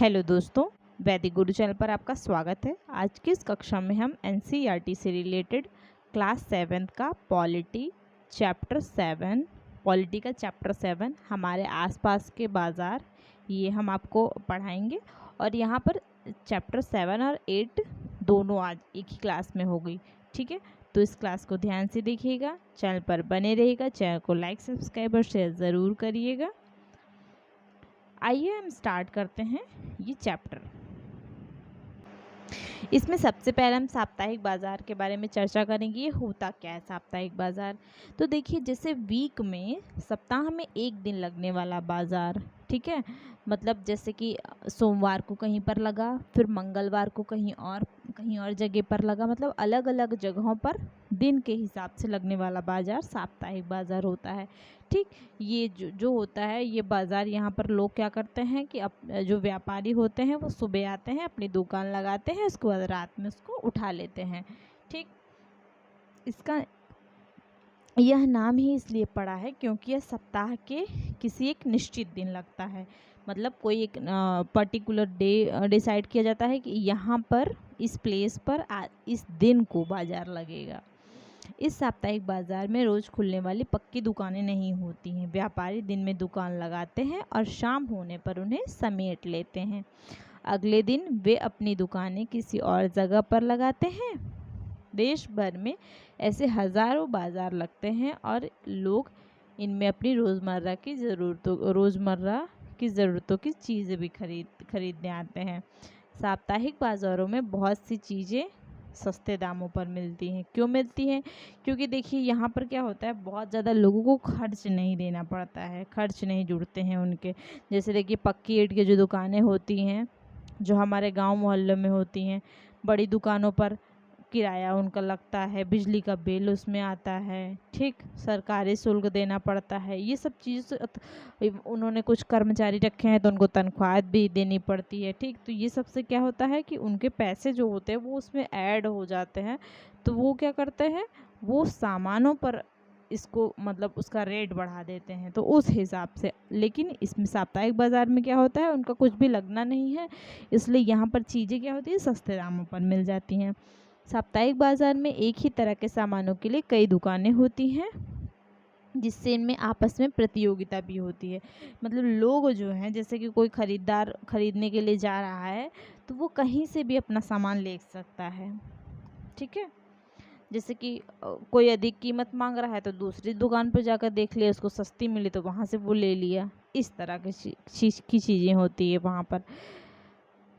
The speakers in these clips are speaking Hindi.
हेलो दोस्तों, वैदिक गुरु चैनल पर आपका स्वागत है। आज की इस कक्षा में हम एनसीईआरटी से रिलेटेड क्लास 7 का पॉलिटी का चैप्टर 7 हमारे आसपास के बाज़ार, ये हम आपको पढ़ाएंगे। और यहाँ पर चैप्टर 7 और 8 दोनों आज एक ही क्लास में होगी, ठीक है। तो इस क्लास को ध्यान से देखिएगा, चैनल पर बने रहिएगा, चैनल को लाइक, सब्सक्राइब और शेयर ज़रूर करिएगा। आइए हम स्टार्ट करते हैं ये चैप्टर। इसमें सबसे पहले हम साप्ताहिक बाज़ार के बारे में चर्चा करेंगे। ये होता क्या है साप्ताहिक बाज़ार? तो देखिए, जैसे वीक में, सप्ताह में एक दिन लगने वाला बाज़ार, ठीक है। मतलब जैसे कि सोमवार को कहीं पर लगा, फिर मंगलवार को कहीं और जगह पर लगा, मतलब अलग अलग जगहों पर दिन के हिसाब से लगने वाला बाज़ार साप्ताहिक बाज़ार होता है, ठीक। ये जो होता है, ये बाज़ार, यहाँ पर लोग क्या करते हैं कि जो व्यापारी होते हैं वो सुबह आते हैं, अपनी दुकान लगाते हैं, उसके बाद रात में उसको उठा लेते हैं, ठीक। इसका यह नाम ही इसलिए पड़ा है क्योंकि यह सप्ताह के किसी एक निश्चित दिन लगता है। मतलब कोई एक पर्टिकुलर डे डिसाइड किया जाता है कि यहाँ पर, इस प्लेस पर इस दिन को बाज़ार लगेगा। इस साप्ताहिक बाज़ार में रोज़ खुलने वाली पक्की दुकानें नहीं होती हैं। व्यापारी दिन में दुकान लगाते हैं और शाम होने पर उन्हें समेट लेते हैं। अगले दिन वे अपनी दुकानें किसी और जगह पर लगाते हैं। देश भर में ऐसे हज़ारों बाज़ार लगते हैं और लोग इनमें अपनी रोज़मर्रा की ज़रूरतों की चीज़ें भी खरीदने आते हैं। साप्ताहिक बाज़ारों में बहुत सी चीज़ें सस्ते दामों पर मिलती हैं। क्यों मिलती हैं? क्योंकि देखिए, यहाँ पर क्या होता है, बहुत ज़्यादा लोगों को खर्च नहीं देना पड़ता है, खर्च नहीं जुड़ते हैं उनके। जैसे देखिए, पक्की ईंट की जो दुकानें होती हैं, जो हमारे गांव मोहल्लों में होती हैं, बड़ी दुकानों पर किराया उनका लगता है, बिजली का बिल उसमें आता है, ठीक, सरकारी शुल्क देना पड़ता है। ये सब चीज़, उन्होंने कुछ कर्मचारी रखे हैं तो उनको तनख्वाह भी देनी पड़ती है, ठीक। तो ये सबसे क्या होता है कि उनके पैसे जो होते हैं वो उसमें ऐड हो जाते हैं। तो वो क्या करते हैं, वो सामानों पर इसको, मतलब उसका रेट बढ़ा देते हैं, तो उस हिसाब से। लेकिन इसमें साप्ताहिक बाज़ार में क्या होता है, उनका कुछ भी लगना नहीं है, इसलिए यहाँ पर चीज़ें क्या होती है, सस्ते दामों पर मिल जाती हैं। साप्ताहिक बाज़ार में एक ही तरह के सामानों के लिए कई दुकानें होती हैं, जिससे इनमें आपस में प्रतियोगिता भी होती है। मतलब लोग जो हैं, जैसे कि कोई ख़रीदार ख़रीदने के लिए जा रहा है तो वो कहीं से भी अपना सामान ले सकता है, ठीक है। जैसे कि कोई अधिक कीमत मांग रहा है तो दूसरी दुकान पर जाकर देख लिया, उसको सस्ती मिली तो वहाँ से वो ले लिया। इस तरह की चीज़ें होती है वहाँ पर।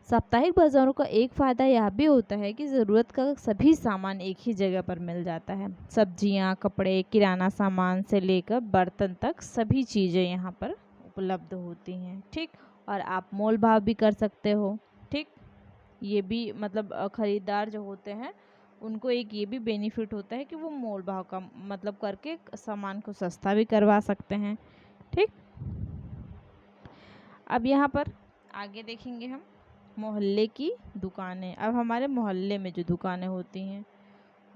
साप्ताहिक बाज़ारों का एक फ़ायदा यह भी होता है कि ज़रूरत का सभी सामान एक ही जगह पर मिल जाता है। सब्जियां, कपड़े, किराना सामान से लेकर बर्तन तक सभी चीज़ें यहाँ पर उपलब्ध होती हैं, ठीक। और आप मोल भाव भी कर सकते हो, ठीक। ये भी मतलब ख़रीदार जो होते हैं उनको एक ये भी बेनिफिट होता है कि वो मोल भाव का मतलब करके सामान को सस्ता भी करवा सकते हैं, ठीक। अब यहाँ पर आगे देखेंगे हम मोहल्ले की दुकानें। अब हमारे मोहल्ले में जो दुकानें होती हैं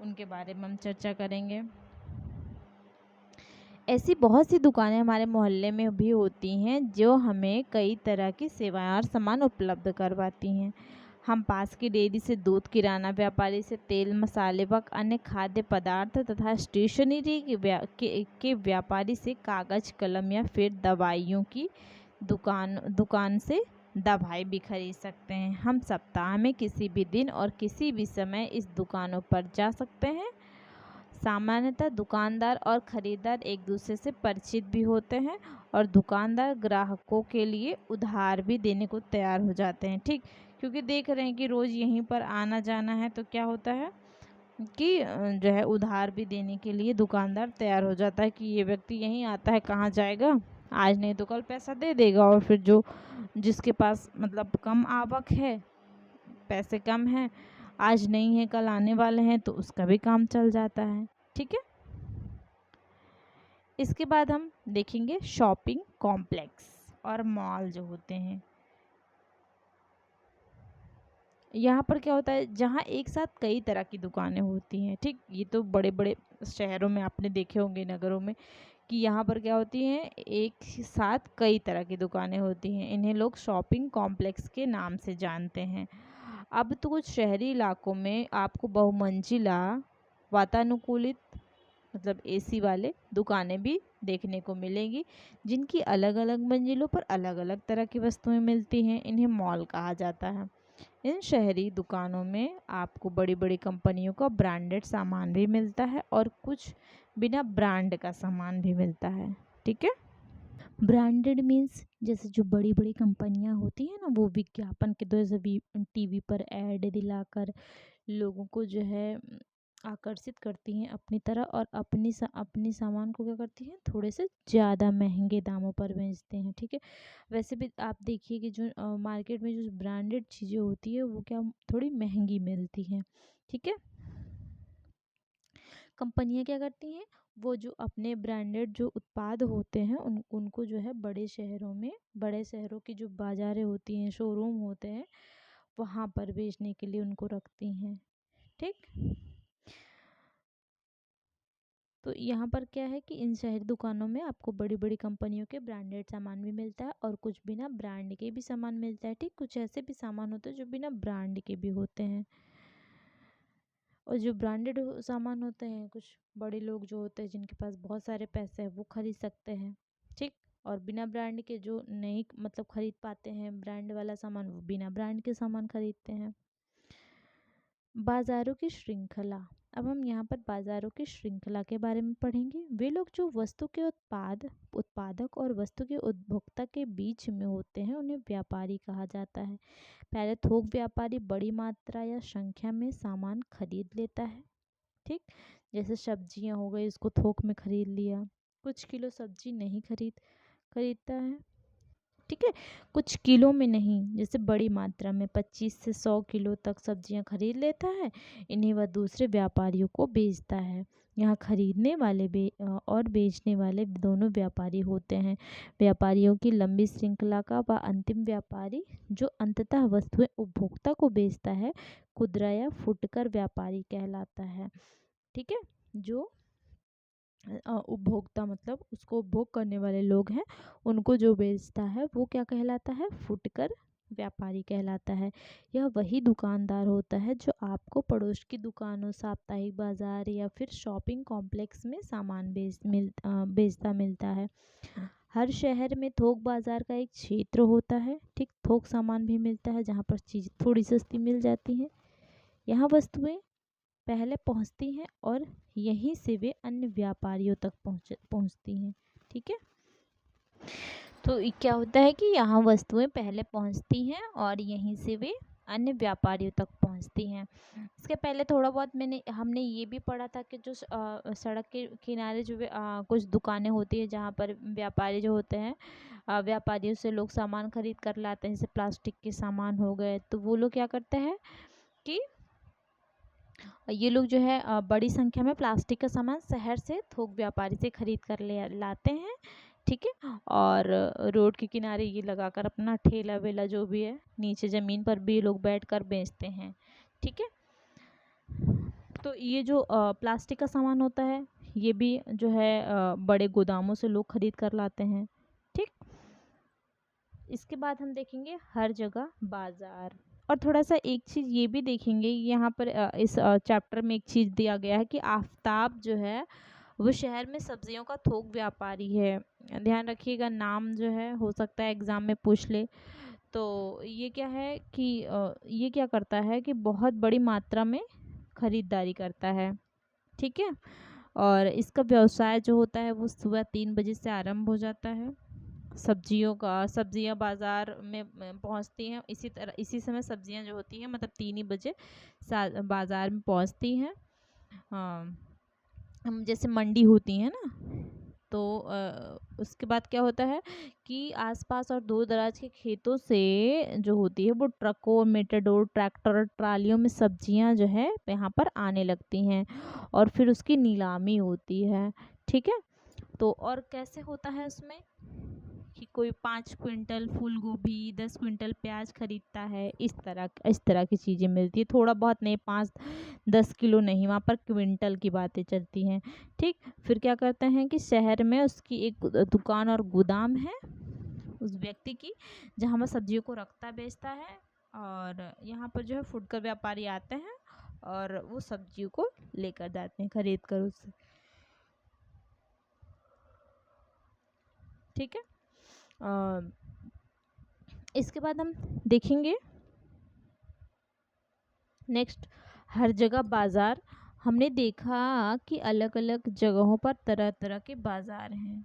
उनके बारे में हम चर्चा करेंगे। ऐसी बहुत सी दुकानें हमारे मोहल्ले में भी होती हैं जो हमें कई तरह की सेवाएं और सामान उपलब्ध करवाती हैं। हम पास की डेयरी से दूध, किराना व्यापारी से तेल, मसाले व अन्य खाद्य पदार्थ तथा स्टेशनरी के व्यापारी से कागज़, कलम या फिर दवाइयों की दुकान से दवाई भी खरीद सकते हैं। हम सप्ताह में किसी भी दिन और किसी भी समय इस दुकानों पर जा सकते हैं। सामान्यतः दुकानदार और ख़रीदार एक दूसरे से परिचित भी होते हैं और दुकानदार ग्राहकों के लिए उधार भी देने को तैयार हो जाते हैं, ठीक। क्योंकि देख रहे हैं कि रोज़ यहीं पर आना जाना है, तो क्या होता है कि जो है उधार भी देने के लिए दुकानदार तैयार हो जाता है कि ये व्यक्ति यहीं आता है, कहाँ जाएगा, आज नहीं तो कल पैसा दे देगा। और फिर जिसके पास मतलब कम आवक है, पैसे कम हैं, आज नहीं है कल आने वाले हैं, तो उसका भी काम चल जाता है, ठीक है। इसके बाद हम देखेंगे शॉपिंग कॉम्प्लेक्स और मॉल जो होते हैं। यहाँ पर क्या होता है, जहाँ एक साथ कई तरह की दुकानें होती हैं, ठीक। ये तो बड़े बड़े शहरों में आपने देखे होंगे, नगरों में, कि यहाँ पर क्या होती हैं, एक साथ कई तरह की दुकानें होती हैं। इन्हें लोग शॉपिंग कॉम्प्लेक्स के नाम से जानते हैं। अब तो कुछ शहरी इलाकों में आपको बहुमंजिला वातानुकूलित मतलब एसी वाले दुकानें भी देखने को मिलेंगी, जिनकी अलग अलग मंजिलों पर अलग अलग तरह की वस्तुएं मिलती हैं। इन्हें मॉल कहा जाता है। इन शहरी दुकानों में आपको बड़ी बड़ी कंपनियों का ब्रांडेड सामान भी मिलता है और कुछ बिना ब्रांड का सामान भी मिलता है। ठीक है, ब्रांडेड मीन्स जैसे जो बड़ी बड़ी कंपनियां होती हैं ना, वो विज्ञापन के द्वारा जैसे टीवी पर ऐड दिलाकर लोगों को जो है आकर्षित करती हैं अपनी तरह, और अपनी सामान को क्या करती हैं, थोड़े से ज़्यादा महंगे दामों पर बेचते हैं। ठीक है, वैसे भी आप देखिए कि जो मार्केट में जो ब्रांडेड चीज़ें होती है वो क्या थोड़ी महंगी मिलती हैं। ठीक है, कंपनियां क्या करती हैं, वो जो अपने ब्रांडेड जो उत्पाद होते हैं उनको जो है बड़े शहरों की जो बाज़ारें होती हैं, शोरूम होते हैं, वहाँ पर बेचने के लिए उनको रखती हैं। ठीक, तो यहाँ पर क्या है कि इन शहरी दुकानों में आपको बड़ी बड़ी कंपनियों के ब्रांडेड सामान भी मिलता है और कुछ बिना ब्रांड के भी सामान मिलता है। ठीक, कुछ ऐसे भी सामान होते हैं जो बिना ब्रांड के भी होते हैं, और जो ब्रांडेड सामान होते हैं कुछ बड़े लोग जो होते हैं जिनके पास बहुत सारे पैसे हैं वो खरीद सकते हैं। ठीक, और बिना ब्रांड के जो नहीं मतलब खरीद पाते हैं ब्रांड वाला सामान, वो बिना ब्रांड के सामान खरीदते हैं। बाज़ारों की श्रृंखला। अब हम यहाँ पर बाज़ारों की श्रृंखला के बारे में पढ़ेंगे। वे लोग जो वस्तु के उत्पादक और वस्तु के उपभोक्ता के बीच में होते हैं उन्हें व्यापारी कहा जाता है। पहले थोक व्यापारी बड़ी मात्रा या संख्या में सामान खरीद लेता है। ठीक, जैसे सब्जियाँ हो गई, उसको थोक में खरीद लिया। कुछ किलो सब्जी नहीं खरीदता है। ठीक है, कुछ किलो में नहीं, जैसे बड़ी मात्रा में 25 से 100 किलो तक सब्जियां खरीद लेता है। इन्हें वह दूसरे व्यापारियों को बेचता है। यहाँ खरीदने वाले और बेचने वाले दोनों व्यापारी होते हैं। व्यापारियों की लंबी श्रृंखला का वह अंतिम व्यापारी जो अंततः वस्तुएं उपभोक्ता को बेचता है खुदरा या फुटकर व्यापारी कहलाता है। ठीक है, जो उपभोक्ता मतलब उसको उपभोग करने वाले लोग हैं उनको जो बेचता है वो क्या कहलाता है, फुटकर व्यापारी कहलाता है। यह वही दुकानदार होता है जो आपको पड़ोस की दुकानों, साप्ताहिक बाजार या फिर शॉपिंग कॉम्प्लेक्स में सामान बेचता मिलता है। हर शहर में थोक बाजार का एक क्षेत्र होता है। ठीक, थोक सामान भी मिलता है जहाँ पर चीज़ थोड़ी सस्ती मिल जाती हैं। यहाँ वस्तुएं पहले पहुंचती हैं और यहीं से वे अन्य व्यापारियों तक पहुंचती हैं। ठीक है, तो क्या होता है कि यहाँ वस्तुएं पहले पहुंचती हैं और यहीं से वे अन्य व्यापारियों तक पहुंचती हैं। इसके पहले थोड़ा बहुत हमने ये भी पढ़ा था कि जो सड़क के किनारे जो कुछ दुकानें होती हैं जहाँ पर व्यापारी जो होते हैं व्यापारियों से लोग सामान खरीद कर लाते हैं, जैसे प्लास्टिक के सामान हो गए, तो वो लोग क्या करते हैं कि ये लोग जो है बड़ी संख्या में प्लास्टिक का सामान शहर से थोक व्यापारी से खरीद कर ले लाते हैं। ठीक है, और रोड के किनारे ये लगाकर अपना ठेला वेला जो भी है नीचे ज़मीन पर भी लोग बैठकर बेचते हैं। ठीक है, तो ये जो प्लास्टिक का सामान होता है ये भी जो है बड़े गोदामों से लोग खरीद कर लाते हैं। ठीक, इसके बाद हम देखेंगे हर जगह बाजार, और थोड़ा सा एक चीज़ ये भी देखेंगे यहाँ पर इस चैप्टर में एक चीज़ दिया गया है कि आफताब जो है वो शहर में सब्जियों का थोक व्यापारी है। ध्यान रखिएगा, नाम जो है हो सकता है एग्ज़ाम में पूछ ले। तो ये क्या है कि ये क्या करता है कि बहुत बड़ी मात्रा में ख़रीदारी करता है। ठीक है, और इसका व्यवसाय जो होता है वो सुबह 3 बजे से आरंभ हो जाता है। सब्जियां बाज़ार में पहुंचती हैं इसी समय सब्जियां जो होती हैं मतलब 3 ही बजे बाज़ार में पहुंचती हैं। हम जैसे मंडी होती है ना, तो उसके बाद क्या होता है कि आसपास और दूर दराज के खेतों से जो होती है वो ट्रकों, मेटाडोर, ट्रैक्टर, ट्रालियों में सब्जियां जो है यहाँ पर आने लगती हैं और फिर उसकी नीलामी होती है। ठीक है, तो और कैसे होता है उसमें, कि कोई 5 क्विंटल फूल गोभी, 10 क्विंटल प्याज खरीदता है, इस तरह की चीज़ें मिलती है। थोड़ा बहुत नहीं, 5-10 किलो नहीं, वहाँ पर क्विंटल की बातें चलती हैं। ठीक, फिर क्या करते हैं कि शहर में उसकी एक दुकान और गोदाम है उस व्यक्ति की, जहाँ वह सब्जियों को रखता बेचता है, और यहाँ पर जो है फुटकर व्यापारी आते हैं और वो सब्जियों को लेकर जाते हैं खरीद कर उससे। ठीक है, इसके बाद हम देखेंगे नेक्स्ट, हर जगह बाज़ार। हमने देखा कि अलग अलग जगहों पर तरह तरह के बाज़ार हैं,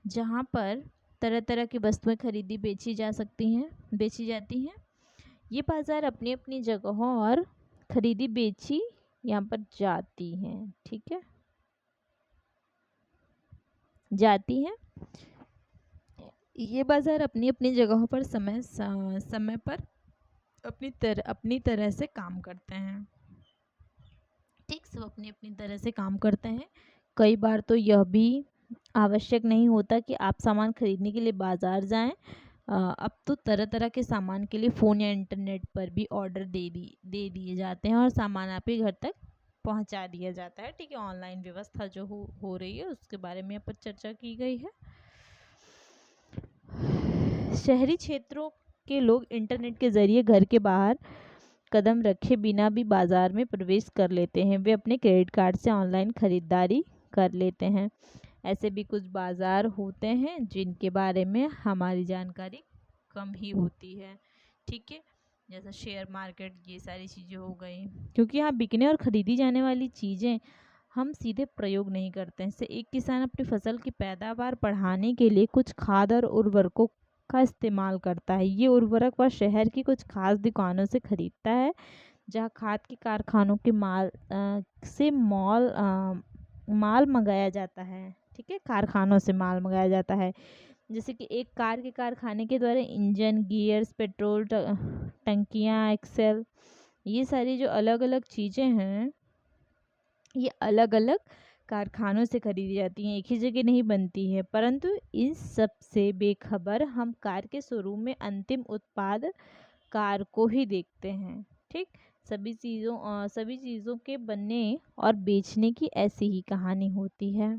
जहाँ पर तरह तरह की वस्तुएं खरीदी बेची जाती हैं। ये बाज़ार अपनी अपनी जगहों और खरीदी बेची यहाँ पर जाती हैं। ठीक है, जाती हैं। ये बाज़ार अपनी अपनी जगहों पर समय पर अपनी तरह से काम करते हैं। ठीक, सब अपनी अपनी तरह से काम करते हैं। कई बार तो यह भी आवश्यक नहीं होता कि आप सामान खरीदने के लिए बाज़ार जाएं। अब तो तरह तरह के सामान के लिए फ़ोन या इंटरनेट पर भी ऑर्डर दे दिए जाते हैं और सामान आपके घर तक पहुंचा दिया जाता है। ठीक है, ऑनलाइन व्यवस्था जो हो रही है उसके बारे में यहाँ पर चर्चा की गई है। शहरी क्षेत्रों के लोग इंटरनेट के ज़रिए घर के बाहर कदम रखे बिना भी बाज़ार में प्रवेश कर लेते हैं। वे अपने क्रेडिट कार्ड से ऑनलाइन खरीदारी कर लेते हैं। ऐसे भी कुछ बाज़ार होते हैं जिनके बारे में हमारी जानकारी कम ही होती है। ठीक है, जैसा शेयर मार्केट, ये सारी चीज़ें हो गई, क्योंकि यहाँ बिकने और ख़रीदी जाने वाली चीज़ें हम सीधे प्रयोग नहीं करते हैं। जैसे एक किसान अपनी फसल की पैदावार बढ़ाने के लिए कुछ खाद और उर्वरकों का इस्तेमाल करता है। ये उर्वरक वह शहर की कुछ खास दुकानों से खरीदता है, जहाँ खाद के कारखानों के माल मंगाया जाता है। ठीक है, कारखानों से माल मंगाया जाता है। जैसे कि एक कार के कारखाने के द्वारा इंजन, गियर्स, पेट्रोल टंकियाँ, एक्सेल, ये सारी जो अलग अलग चीज़ें हैं, ये अलग अलग कारखानों से खरीदी जाती हैं, एक ही जगह नहीं बनती है। परंतु इन सब से बेखबर हम कार के शोरूम में अंतिम उत्पाद कार को ही देखते हैं। ठीक, सभी चीज़ों के बनने और बेचने की ऐसी ही कहानी होती है।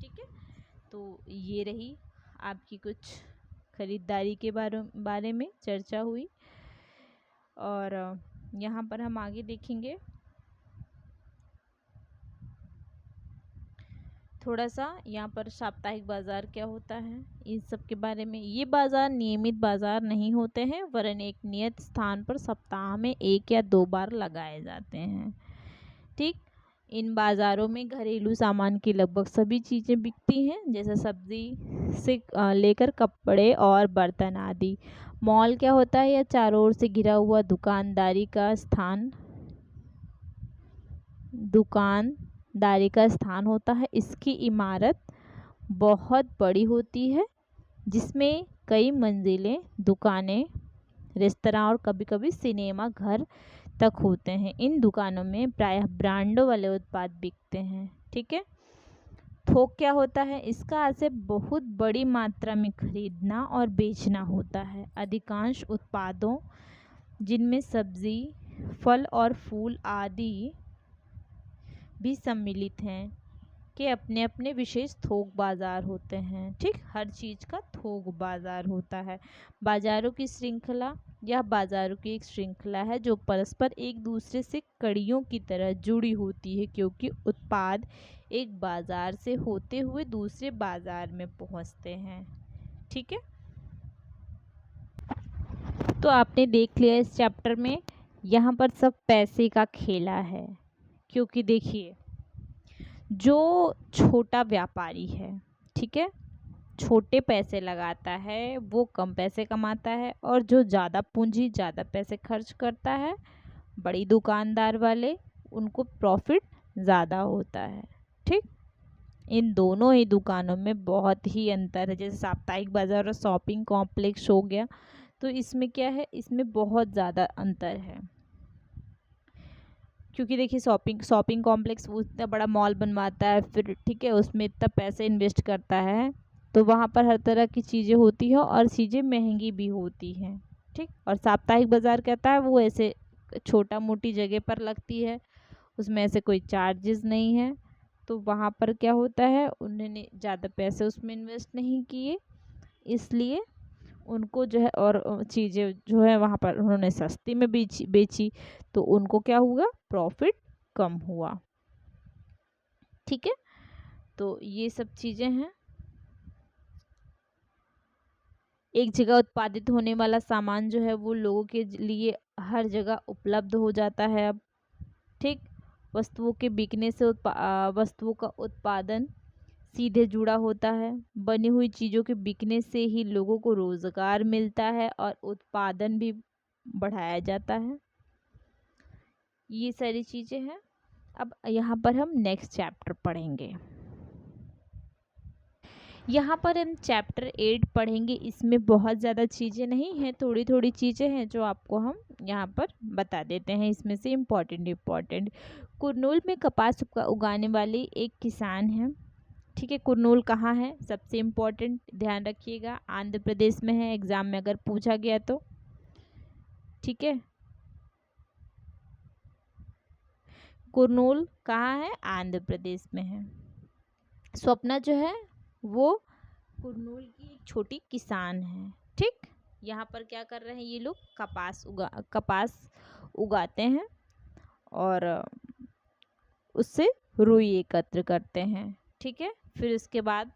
ठीक है, तो ये रही आपकी कुछ खरीदारी के बारे में चर्चा हुई, और यहाँ पर हम आगे देखेंगे थोड़ा सा यहाँ पर साप्ताहिक बाज़ार क्या होता है इन सब के बारे में। ये बाज़ार नियमित बाज़ार नहीं होते हैं, वरन एक नियत स्थान पर सप्ताह में 1 या 2 बार लगाए जाते हैं। ठीक, इन बाज़ारों में घरेलू सामान की लगभग सभी चीज़ें बिकती हैं, जैसे सब्जी से लेकर कपड़े और बर्तन आदि। मॉल क्या होता है? यह चारों ओर से घिरा हुआ दुकानदारी का स्थान होता है। इसकी इमारत बहुत बड़ी होती है, जिसमें कई मंजिलें, दुकानें, रेस्तरां और कभी कभी सिनेमा घर तक होते हैं। इन दुकानों में प्रायः ब्रांडों वाले उत्पाद बिकते हैं। ठीक है, थोक क्या होता है? इसका अर्थ बहुत बड़ी मात्रा में खरीदना और बेचना होता है। अधिकांश उत्पादों, जिनमें सब्जी, फल और फूल आदि भी सम्मिलित हैं, के अपने अपने विशेष थोक बाज़ार होते हैं। ठीक, हर चीज़ का थोक बाज़ार होता है। बाज़ारों की श्रृंखला या बाज़ारों की एक श्रृंखला है जो परस्पर एक दूसरे से कड़ियों की तरह जुड़ी होती है, क्योंकि उत्पाद एक बाज़ार से होते हुए दूसरे बाज़ार में पहुंचते हैं। ठीक है, तो आपने देख लिया इस चैप्टर में, यहाँ पर सब पैसे का खेला है। क्योंकि देखिए, जो छोटा व्यापारी है, ठीक है, छोटे पैसे लगाता है, वो कम पैसे कमाता है, और जो ज़्यादा पूंजी, ज़्यादा पैसे खर्च करता है, बड़ी दुकानदार वाले, उनको प्रॉफिट ज़्यादा होता है। ठीक, इन दोनों ही दुकानों में बहुत ही अंतर है। जैसे साप्ताहिक बाज़ार और शॉपिंग कॉम्प्लेक्स हो गया, तो इसमें क्या है, इसमें बहुत ज़्यादा अंतर है। क्योंकि देखिए, शॉपिंग कॉम्प्लेक्स वो इतना बड़ा मॉल बनवाता है, फिर ठीक है, उसमें इतना पैसे इन्वेस्ट करता है, तो वहाँ पर हर तरह की चीज़ें होती हैं और चीज़ें महंगी भी होती हैं। ठीक। और साप्ताहिक बाज़ार कहता है वो ऐसे छोटा मोटी जगह पर लगती है, उसमें ऐसे कोई चार्जेस नहीं है, तो वहाँ पर क्या होता है, उन्होंने ज़्यादा पैसे उसमें इन्वेस्ट नहीं किए, इसलिए उनको जो है और चीज़ें जो है वहाँ पर उन्होंने सस्ती में बेची तो उनको क्या हुआ, प्रॉफिट कम हुआ। ठीक है, तो ये सब चीज़ें हैं। एक जगह उत्पादित होने वाला सामान जो है वो लोगों के लिए हर जगह उपलब्ध हो जाता है अब। ठीक। वस्तुओं के बिकने से वस्तुओं का उत्पादन सीधे जुड़ा होता है। बनी हुई चीज़ों के बिकने से ही लोगों को रोजगार मिलता है और उत्पादन भी बढ़ाया जाता है। ये सारी चीज़ें हैं। अब यहाँ पर हम नेक्स्ट चैप्टर पढ़ेंगे। यहाँ पर हम चैप्टर 8 पढ़ेंगे। इसमें बहुत ज़्यादा चीज़ें नहीं हैं, थोड़ी थोड़ी चीज़ें हैं जो आपको हम यहाँ पर बता देते हैं। इसमें से इम्पॉर्टेंट कुरनूल में कपास उगाने वाली एक किसान है। ठीक है, कुरनूल कहाँ है, सबसे इम्पोर्टेंट ध्यान रखिएगा, आंध्र प्रदेश में है, एग्जाम में अगर पूछा गया तो। ठीक है, कुरनूल कहाँ है, आंध्र प्रदेश में है। स्वप्ना जो है वो कुरनूल की एक छोटी किसान है। ठीक, यहाँ पर क्या कर रहे हैं ये लोग, कपास उगाते हैं और उससे रुई एकत्र करते हैं। ठीक है, फिर उसके बाद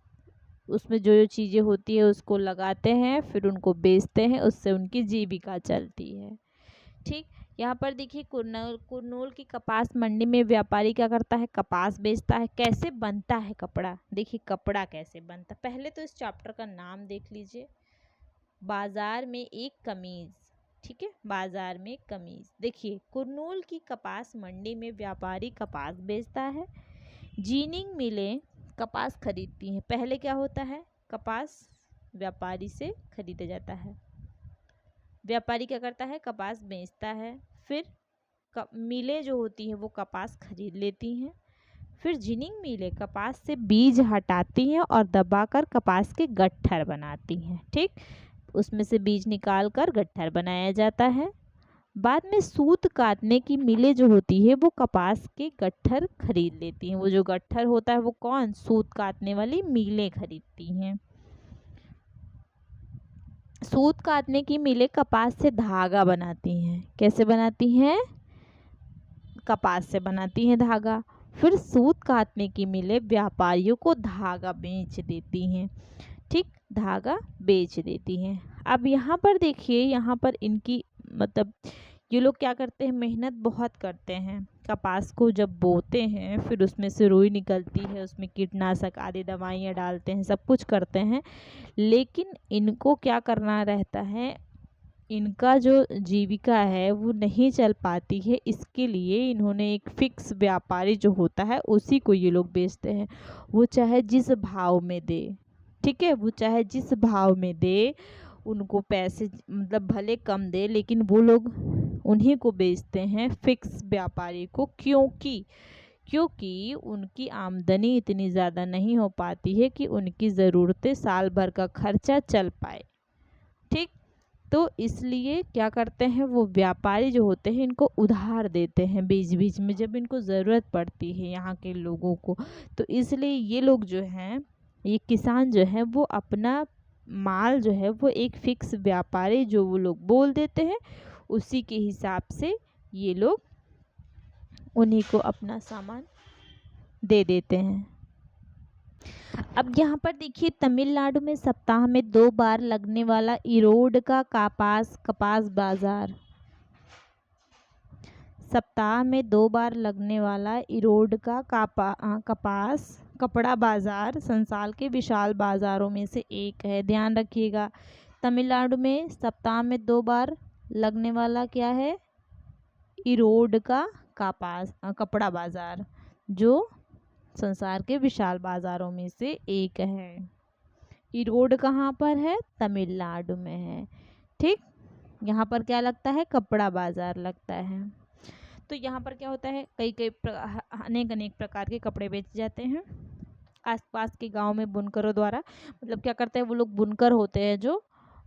उसमें जो जो चीज़ें होती है उसको लगाते हैं, फिर उनको बेचते हैं, उससे उनकी जीविका चलती है। ठीक, यहाँ पर देखिए कुरनूल की कपास मंडी में व्यापारी क्या करता है, कपास बेचता है। कैसे बनता है कपड़ा, देखिए कपड़ा कैसे बनता है। पहले तो इस चैप्टर का नाम देख लीजिए, बाजार में एक कमीज। ठीक है, बाजार में एक कमीज। देखिए कुरनूल की कपास मंडी में व्यापारी कपास बेचता है, जीनिंग मिलें कपास खरीदती हैं। पहले क्या होता है, कपास व्यापारी से खरीदा जाता है, व्यापारी क्या करता है, कपास बेचता है, फिर मिलें जो होती हैं वो कपास खरीद लेती हैं, फिर जिनिंग मिलें कपास से बीज हटाती हैं और दबाकर कपास के गट्ठर बनाती हैं। ठीक, उसमें से बीज निकाल कर गट्ठर बनाया जाता है। बाद में सूत काटने की मिलें जो होती है वो कपास के गट्ठर खरीद लेती हैं। वो जो गट्ठर होता है वो कौन, सूत काटने वाली मिलें खरीदती हैं। सूत काटने की मिलें कपास से धागा बनाती हैं। कैसे बनाती हैं, कपास से बनाती हैं धागा। फिर सूत काटने की मिलें व्यापारियों को धागा बेच देती हैं। ठीक, धागा बेच देती हैं। अब यहाँ पर देखिए, यहाँ पर इनकी मतलब ये लोग क्या करते हैं, मेहनत बहुत करते हैं। कपास को जब बोते हैं फिर उसमें से रुई निकलती है, उसमें कीटनाशक आदि दवाइयाँ डालते हैं, सब कुछ करते हैं, लेकिन इनको क्या करना रहता है, इनका जो जीविका है वो नहीं चल पाती है। इसके लिए इन्होंने एक फिक्स व्यापारी जो होता है उसी को ये लोग बेचते हैं, वो चाहे जिस भाव में दे। ठीक है, वो चाहे जिस भाव में दे, उनको पैसे मतलब भले कम दे, लेकिन वो लोग उन्हीं को बेचते हैं, फिक्स व्यापारी को। क्योंकि उनकी आमदनी इतनी ज़्यादा नहीं हो पाती है कि उनकी ज़रूरतें साल भर का खर्चा चल पाए। ठीक, तो इसलिए क्या करते हैं, वो व्यापारी जो होते हैं इनको उधार देते हैं बीच बीच में जब इनको ज़रूरत पड़ती है यहाँ के लोगों को। तो इसलिए ये लोग जो हैं, ये किसान जो है वो अपना माल जो है वो एक फिक्स व्यापारी जो वो लोग बोल देते हैं, उसी के हिसाब से ये लोग उन्हीं को अपना सामान दे देते हैं। अब यहाँ पर देखिए, तमिलनाडु में सप्ताह में 2 बार लगने वाला इरोड का कपास बाजार, सप्ताह में 2 बार लगने वाला इरोड का कपड़ा बाजार संसार के विशाल बाजारों में से एक है। ध्यान रखिएगा, तमिलनाडु में सप्ताह में 2 बार लगने वाला क्या है, इरोड का कपड़ा बाजार, जो संसार के विशाल बाजारों में से एक है। इरोड कहाँ पर है, तमिलनाडु में है। ठीक, यहाँ पर क्या लगता है, कपड़ा बाजार लगता है। तो यहाँ पर क्या होता है, कई अनेक प्रकार के कपड़े बेचे जाते हैं। आसपास के गांव में बुनकरों द्वारा, मतलब क्या करते हैं वो लोग, बुनकर होते हैं जो,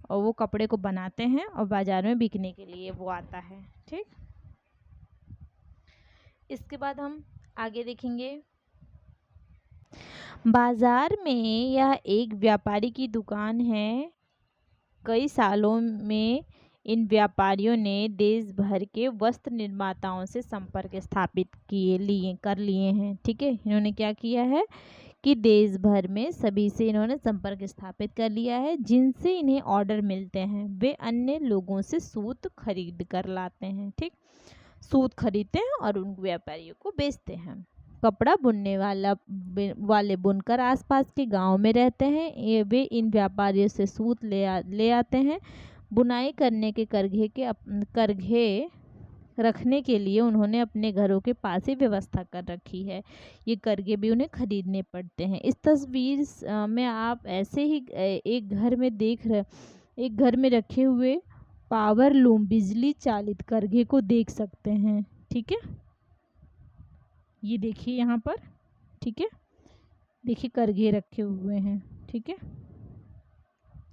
और वो कपड़े को बनाते हैं और बाजार में बिकने के लिए वो आता है। ठीक, इसके बाद हम आगे देखेंगे। बाजार में यह एक व्यापारी की दुकान है। कई सालों में इन व्यापारियों ने देश भर के वस्त्र निर्माताओं से संपर्क स्थापित कर लिए हैं। ठीक है, इन्होंने क्या किया है कि देश भर में सभी से इन्होंने संपर्क स्थापित कर लिया है। जिनसे इन्हें ऑर्डर मिलते हैं वे अन्य लोगों से सूत खरीद कर लाते हैं। ठीक, सूत खरीदते हैं और उन व्यापारियों को बेचते हैं। कपड़ा बुनने वाले बुनकर आसपास के गांव में रहते हैं। ये वे इन व्यापारियों से सूत ले आते हैं। बुनाई करने के करघे रखने के लिए उन्होंने अपने घरों के पास ही व्यवस्था कर रखी है। ये करघे भी उन्हें खरीदने पड़ते हैं। इस तस्वीर में आप ऐसे ही एक घर में रखे हुए पावर लूम बिजली चालित करघे को देख सकते हैं। ठीक है, ये देखिए यहाँ पर। ठीक है, देखिए करघे रखे हुए हैं। ठीक है,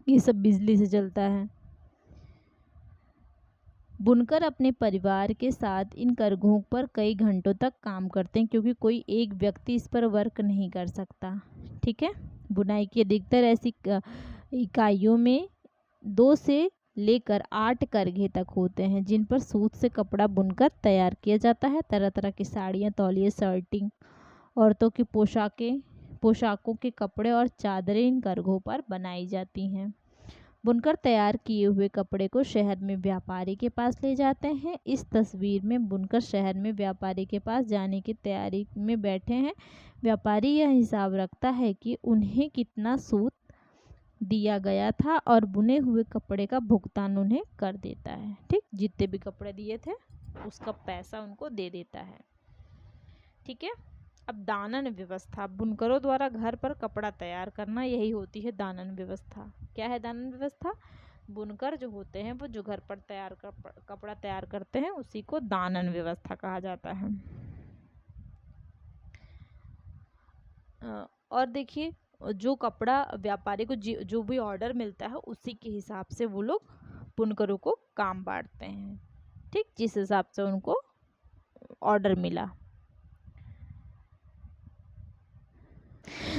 ये सब बिजली से चलता है। बुनकर अपने परिवार के साथ इन करघों पर कई घंटों तक काम करते हैं, क्योंकि कोई एक व्यक्ति इस पर वर्क नहीं कर सकता। ठीक है, बुनाई की अधिकतर ऐसी इकाइयों में 2 से लेकर 8 करघे तक होते हैं, जिन पर सूत से कपड़ा बुनकर तैयार किया जाता है। तरह तरह की साड़ियाँ, तौलिए, शर्टिंग, औरतों की पोशाकों के कपड़े और चादरें इन करघों पर बनाई जाती हैं। बुनकर तैयार किए हुए कपड़े को शहर में व्यापारी के पास ले जाते हैं। इस तस्वीर में बुनकर शहर में व्यापारी के पास जाने की तैयारी में बैठे हैं। व्यापारी यह हिसाब रखता है कि उन्हें कितना सूत दिया गया था और बुने हुए कपड़े का भुगतान उन्हें कर देता है। ठीक, जितने भी कपड़े दिए थे उसका पैसा उनको दे देता है। ठीक है, अब दानन व्यवस्था। बुनकरों द्वारा घर पर कपड़ा तैयार करना, यही होती है दानन व्यवस्था। क्या है दानन व्यवस्था? बुनकर जो होते हैं वो जो घर पर कपड़ा तैयार करते हैं उसी को दानन व्यवस्था कहा जाता है। और देखिए, जो कपड़ा व्यापारी को जो भी ऑर्डर मिलता है उसी के हिसाब से वो लोग बुनकरों को काम बांटते हैं। ठीक, जिस हिसाब से उनको ऑर्डर मिला।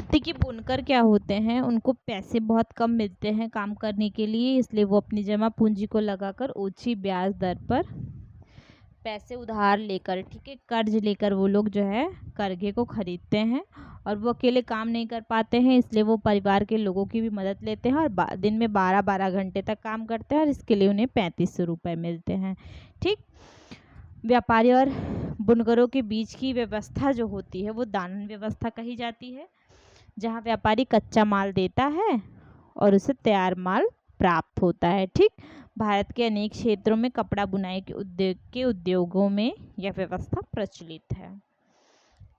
देखिए, बुनकर क्या होते हैं, उनको पैसे बहुत कम मिलते हैं काम करने के लिए, इसलिए वो अपनी जमा पूंजी को लगाकर ऊंची ब्याज दर पर पैसे उधार लेकर, ठीक है, कर्ज लेकर वो लोग जो है करघे को खरीदते हैं। और वो अकेले काम नहीं कर पाते हैं, इसलिए वो परिवार के लोगों की भी मदद लेते हैं और दिन में 12-12 घंटे तक काम करते हैं और इसके लिए उन्हें 3500 रुपये मिलते हैं। ठीक, व्यापारी और बुनकरों के बीच की व्यवस्था जो होती है वो दानन व्यवस्था कही जाती है, जहाँ व्यापारी कच्चा माल देता है और उसे तैयार माल प्राप्त होता है। ठीक, भारत के अनेक क्षेत्रों में कपड़ा बुनाई के उद्योगों में यह व्यवस्था प्रचलित है।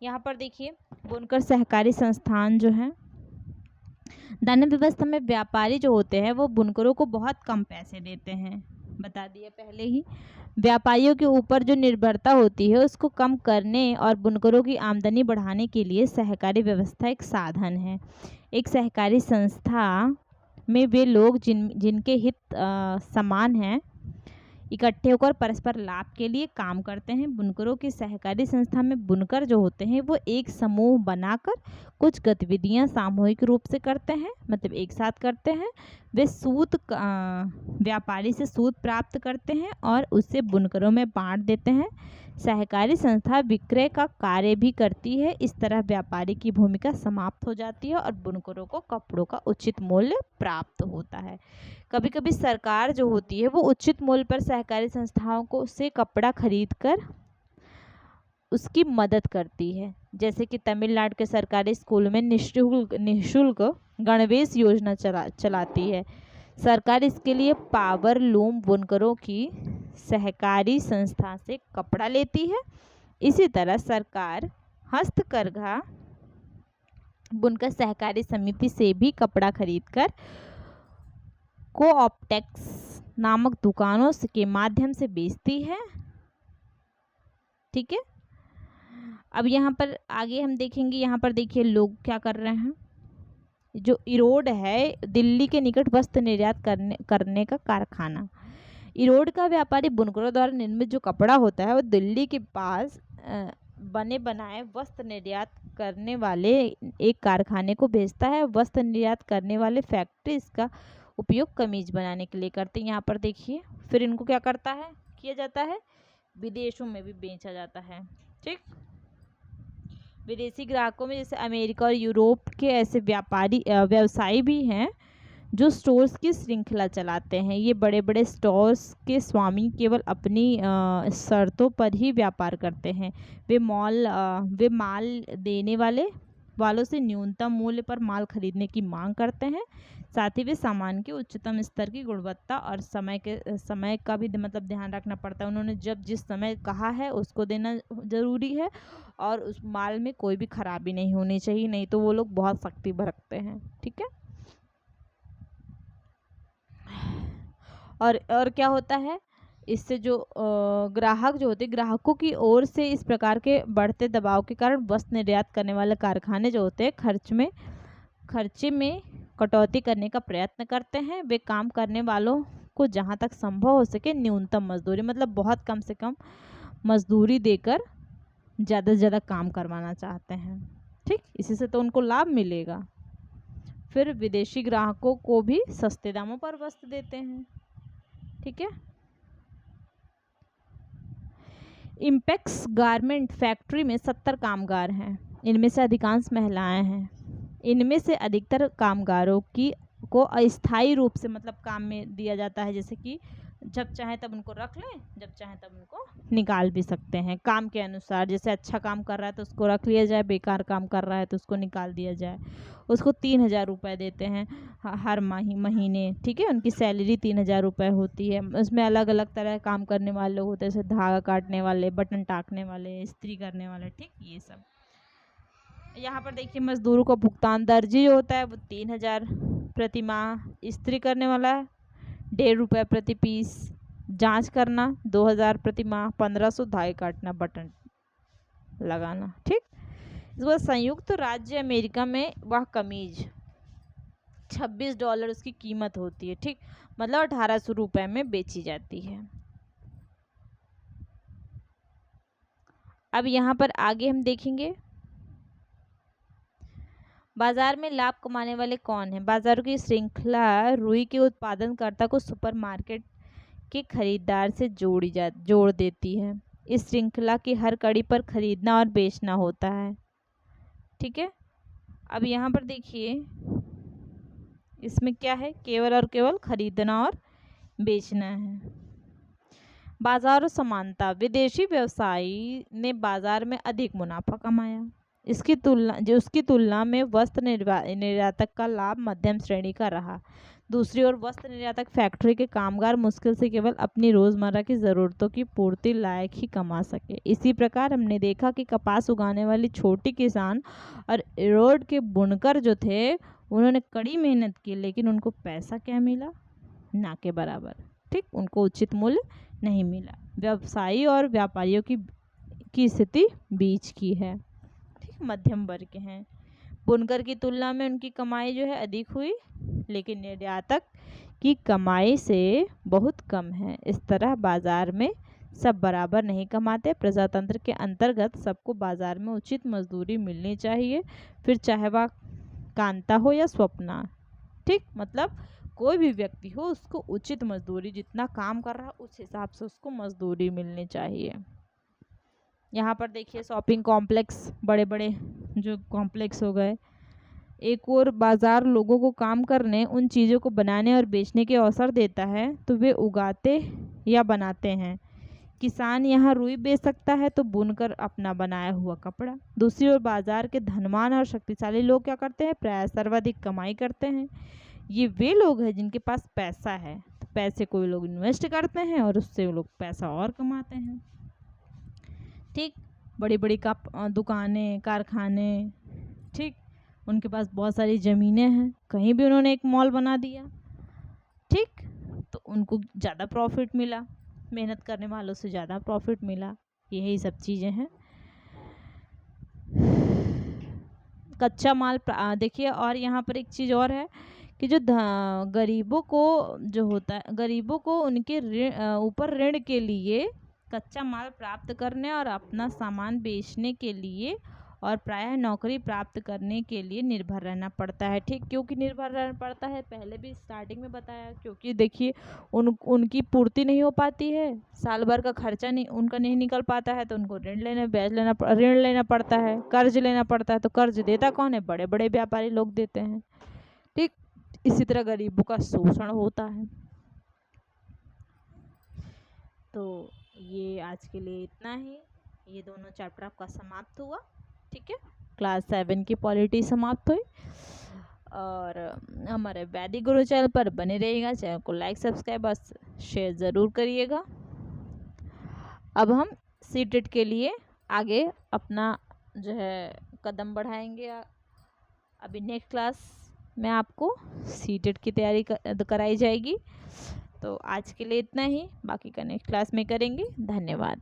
यहाँ पर देखिए, बुनकर सहकारी संस्थान जो है, दानन व्यवस्था में व्यापारी जो होते हैं वो बुनकरों को बहुत कम पैसे देते हैं, बता दिया पहले ही। व्यापारियों के ऊपर जो निर्भरता होती है उसको कम करने और बुनकरों की आमदनी बढ़ाने के लिए सहकारी व्यवस्था एक साधन है। एक सहकारी संस्था में वे लोग जिनके हित समान हैं इकट्ठे होकर परस्पर लाभ के लिए काम करते हैं। बुनकरों की सहकारी संस्था में बुनकर जो होते हैं वो एक समूह बनाकर कुछ गतिविधियां सामूहिक रूप से करते हैं, मतलब एक साथ करते हैं। वे व्यापारी से सूत प्राप्त करते हैं और उसे बुनकरों में बांट देते हैं। सहकारी संस्था विक्रय का कार्य भी करती है। इस तरह व्यापारी की भूमिका समाप्त हो जाती है और बुनकरों को कपड़ों का उचित मूल्य प्राप्त होता है। कभी कभी सरकार जो होती है वो उचित मूल्य पर सहकारी संस्थाओं को से कपड़ा खरीदकर उसकी मदद करती है। जैसे कि तमिलनाडु के सरकारी स्कूल में निःशुल्क गणवेश योजना चलाती है सरकार। इसके लिए पावर लूम बुनकरों की सहकारी संस्था से कपड़ा लेती है। इसी तरह सरकार हस्तकरघा बुनकर सहकारी समिति से भी कपड़ा खरीदकर कोऑप्टेक्स नामक दुकानों के माध्यम से बेचती है। ठीक है, अब यहाँ पर आगे हम देखेंगे, यहाँ पर देखिए लोग क्या कर रहे हैं। जो इरोड है, दिल्ली के निकट वस्त्र निर्यात करने का कारखाना। इरोड का व्यापारी बुनकरों द्वारा निर्मित जो कपड़ा होता है वो दिल्ली के पास बने बनाए वस्त्र निर्यात करने वाले एक कारखाने को भेजता है। वस्त्र निर्यात करने वाले फैक्ट्री इसका उपयोग कमीज बनाने के लिए करते हैं। यहाँ पर देखिए, फिर इनको क्या किया जाता है, विदेशों में भी बेचा जाता है। ठीक, विदेशी ग्राहकों में जैसे अमेरिका और यूरोप के ऐसे व्यवसायी भी हैं जो स्टोर्स की श्रृंखला चलाते हैं। ये बड़े बड़े स्टोर्स के स्वामी केवल अपनी शर्तों पर ही व्यापार करते हैं। वे माल देने वालों से न्यूनतम मूल्य पर माल खरीदने की मांग करते हैं। साथ ही वे सामान के उच्चतम स्तर की गुणवत्ता और समय का भी मतलब ध्यान रखना पड़ता है। उन्होंने जब जिस समय कहा है उसको देना ज़रूरी है, और उस माल में कोई भी खराबी नहीं होनी चाहिए, नहीं तो वो लोग बहुत सख्ती बरतते हैं। ठीक है, और क्या होता है, इससे जो ग्राहक जो होते हैं, ग्राहकों की ओर से इस प्रकार के बढ़ते दबाव के कारण वस्त्र निर्यात करने वाले कारखाने जो होते हैं खर्चे में कटौती करने का प्रयत्न करते हैं। वे काम करने वालों को जहां तक संभव हो सके न्यूनतम मजदूरी, मतलब बहुत कम से कम मजदूरी देकर ज़्यादा से ज़्यादा काम करवाना चाहते हैं। ठीक, इसी से तो उनको लाभ मिलेगा। फिर विदेशी ग्राहकों को भी सस्ते दामों पर वस्त्र देते हैं। ठीक है, इम्पेक्स गारमेंट फैक्ट्री में 70 कामगार हैं। इनमें से अधिकांश महिलाएं हैं। इनमें से अधिकतर कामगारों को अस्थायी रूप से मतलब काम में दिया जाता है, जैसे कि जब चाहे तब उनको रख लें, जब चाहे तब उनको निकाल भी सकते हैं काम के अनुसार। जैसे अच्छा काम कर रहा है तो उसको रख लिया जाए, बेकार काम कर रहा है तो उसको निकाल दिया जाए। उसको 3000 रुपये देते हैं हर महीने। ठीक है, उनकी सैलरी 3000 रुपये होती है। उसमें अलग अलग तरह काम करने वाले लोग होते हैं, जैसे धागा काटने वाले, बटन टाकने वाले, इस्त्री करने वाले। ठीक, ये सब। यहाँ पर देखिए मजदूरों का भुगतान, दर्जी जो होता है वो 3000 प्रति माह, इस्त्री करने वाला 1.5 रुपये प्रति पीस, जांच करना 2000 प्रति माह, 1500 धागे काटना, बटन लगाना। ठीक, इसके बाद संयुक्त राज्य अमेरिका में वह कमीज $26 उसकी कीमत होती है। ठीक, मतलब 1800 रुपये में बेची जाती है। अब यहाँ पर आगे हम देखेंगे बाजार में लाभ कमाने वाले कौन हैं। बाजारों की श्रृंखला रुई के उत्पादनकर्ता को सुपरमार्केट के खरीदार से जोड़ देती है। इस श्रृंखला की हर कड़ी पर खरीदना और बेचना होता है। ठीक है, अब यहाँ पर देखिए इसमें क्या है, केवल और केवल खरीदना और बेचना है। बाजार और समानता, विदेशी व्यवसायी ने बाजार में अधिक मुनाफा कमाया। उसकी तुलना में वस्त्र निर्यातक का लाभ मध्यम श्रेणी का रहा। दूसरी ओर वस्त्र निर्यातक फैक्ट्री के कामगार मुश्किल से केवल अपनी रोजमर्रा की जरूरतों की पूर्ति लायक ही कमा सके। इसी प्रकार हमने देखा कि कपास उगाने वाली छोटी किसान और रोड के बुनकर जो थे उन्होंने कड़ी मेहनत की, लेकिन उनको पैसा क्या मिला, ना के बराबर। ठीक, उनको उचित मूल्य नहीं मिला। व्यवसायी और व्यापारियों की स्थिति बीच की है। ठीक, मध्यम वर्ग के हैं। बुनकर की तुलना में उनकी कमाई जो है अधिक हुई, लेकिन निर्यातक की कमाई से बहुत कम है। इस तरह बाजार में सब बराबर नहीं कमाते। प्रजातंत्र के अंतर्गत सबको बाजार में उचित मजदूरी मिलनी चाहिए, फिर चाहे वह कांता हो या स्वप्ना। ठीक, मतलब कोई भी व्यक्ति हो उसको उचित मजदूरी, जितना काम कर रहा है उस हिसाब से उसको मजदूरी मिलनी चाहिए। यहाँ पर देखिए शॉपिंग कॉम्प्लेक्स, बड़े बड़े जो कॉम्प्लेक्स हो गए। एक और बाजार लोगों को काम करने, उन चीज़ों को बनाने और बेचने के अवसर देता है तो वे उगाते या बनाते हैं। किसान यहाँ रुई बेच सकता है तो बुनकर अपना बनाया हुआ कपड़ा। दूसरी ओर बाजार के धनवान और शक्तिशाली लोग क्या करते हैं, प्राय सर्वाधिक कमाई करते हैं। ये वे लोग हैं जिनके पास पैसा है, तो पैसे को लोग इन्वेस्ट करते हैं और उससे वो लोग पैसा और कमाते हैं। ठीक, बड़ी बड़ी दुकानें, कारखाने, ठीक, उनके पास बहुत सारी ज़मीनें हैं, कहीं भी उन्होंने एक मॉल बना दिया। ठीक, तो उनको ज़्यादा प्रॉफिट मिला, मेहनत करने वालों से ज़्यादा प्रॉफिट मिला। यही सब चीज़ें हैं। कच्चा माल देखिए, और यहाँ पर एक चीज़ और है कि जो गरीबों को जो होता है, गरीबों को उनके ऊपर ऋण के लिए कच्चा माल प्राप्त करने और अपना सामान बेचने के लिए और प्रायः नौकरी प्राप्त करने के लिए निर्भर रहना पड़ता है। ठीक, क्योंकि निर्भर रहना पड़ता है, पहले भी स्टार्टिंग में बताया, क्योंकि देखिए उनकी पूर्ति नहीं हो पाती है, साल भर का खर्चा नहीं उनका नहीं निकल पाता है, तो उनको ऋण लेना पड़ता है, कर्ज लेना पड़ता है। तो कर्ज देता कौन है? बड़े बड़े व्यापारी लोग देते हैं। ठीक, इसी तरह गरीबों का शोषण होता है। तो ये आज के लिए इतना ही, ये दोनों चैप्टर आपका समाप्त हुआ। ठीक है, क्लास 7 की पॉलिटी समाप्त हुई। और हमारे वैदिक गुरु चैनल पर बने रहिएगा, चैनल को लाइक सब्सक्राइब और शेयर ज़रूर करिएगा। अब हम सीटेट के लिए आगे अपना जो है कदम बढ़ाएंगे। अभी नेक्स्ट क्लास में आपको सीटेट की तैयारी कराई जाएगी। तो आज के लिए इतना ही, बाकी का नेक्स्ट क्लास में करेंगे। धन्यवाद।